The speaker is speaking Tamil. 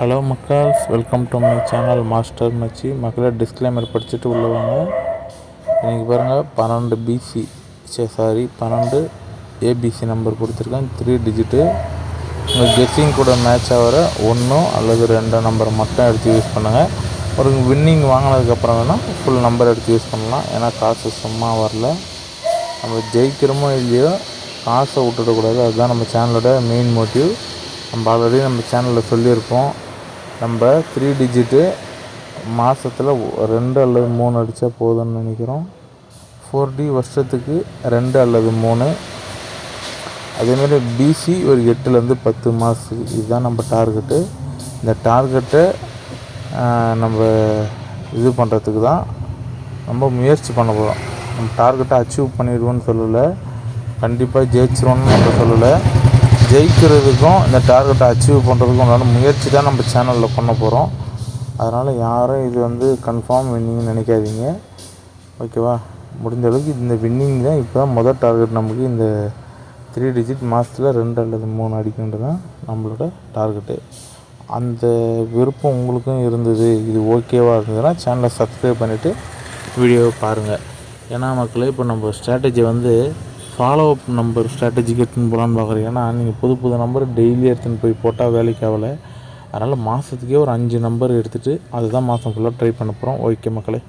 ஹலோ மக்கள்ஸ், welcome to my channel master மச்சி. மக்களை டிஸ்க்ளைமர் படிச்சுட்டு உள்ளவங்க இன்றைக்கி பாருங்கள் 12 பிசி 12 ஏபிசி நம்பர் கொடுத்துருக்கேன். 3 டிஜிட்டு. உங்கள் கெஸ்ஸிங் கூட மேட்ச் ஆகிற 1 அல்லது 2 நம்பர் மட்டும் எடுத்து யூஸ் பண்ணுங்கள். ஒரு வின்னிங் வாங்கினதுக்கப்புறம் வேணால் ஃபுல் நம்பர் எடுத்து யூஸ் பண்ணலாம். ஏன்னா காசு சும்மா வரல. நம்ம ஜெயிக்கிறோமோ இல்லையோ காசை விட்டுடக்கூடாது. அதுதான் நம்ம சேனலோட மெயின் மோட்டிவ். நம்ம ஆல்ரெடி நம்ம சேனலில் சொல்லியிருப்போம், நம்ம 3 டிஜிட்டு மாதத்தில் 2 அல்லது 3 அடித்தா போதும்னு நினைக்கிறோம். 4D வருஷத்துக்கு 2 அல்லது 3. அதேமாதிரி பிசி ஒரு 8லேருந்து 10 மாதத்துக்கு. இதுதான் நம்ம டார்கெட்டு. இந்த டார்கெட்டை நம்ம இது பண்ணுறதுக்கு தான் நம்ம முயற்சி பண்ண போகிறோம். நம்ம டார்கெட்டை அச்சீவ் பண்ணிடுவோன்னு சொல்லலை, கண்டிப்பாக ஜெயிச்சிருவோன்னு நம்ம சொல்லலை. ஜெயிக்கிறதுக்கும் இந்த டார்கெட்டை அச்சீவ் பண்ணுறதுக்கும் உண்டான முயற்சி தான் நம்ம சேனலில் பண்ண போகிறோம். அதனால் யாரும் இது கன்ஃபார்ம் வின்னிங்னு நினைக்காதீங்க, ஓகேவா? முடிஞ்ச அளவுக்கு இந்த வின்னிங் தான் இப்போ தான் முதல் டார்கெட். நமக்கு இந்த 3 டிஜிட் மாதத்தில் 2 அல்லது 3 அடிக்கின்றது தான் நம்மளோட டார்கெட்டு. அந்த விருப்பம் உங்களுக்கும் இருந்தது, இது ஓகேவாக இருந்ததுன்னா சேனலை சப்ஸ்கிரைப் பண்ணிவிட்டு வீடியோவை பாருங்கள். ஏன்னா மக்களே, இப்போ நம்ம ஸ்ட்ராட்டஜி ஃபாலோ அப் நம்பர் ஸ்ட்ராட்டஜிக்கு எடுத்துன்னு போகலான்னு பார்க்குறேன். ஏன்னா நீங்கள் புது நம்பர் டெய்லி எடுத்துன்னு போய் போட்டால் வேலைக்கு ஆகலை. அதனால் மாதத்துக்கே ஒரு 5 நம்பர் எடுத்துகிட்டு அதுதான் மாதம் ஃபுல்லாக ட்ரை பண்ண போகிறோம். ஓகே மக்களே.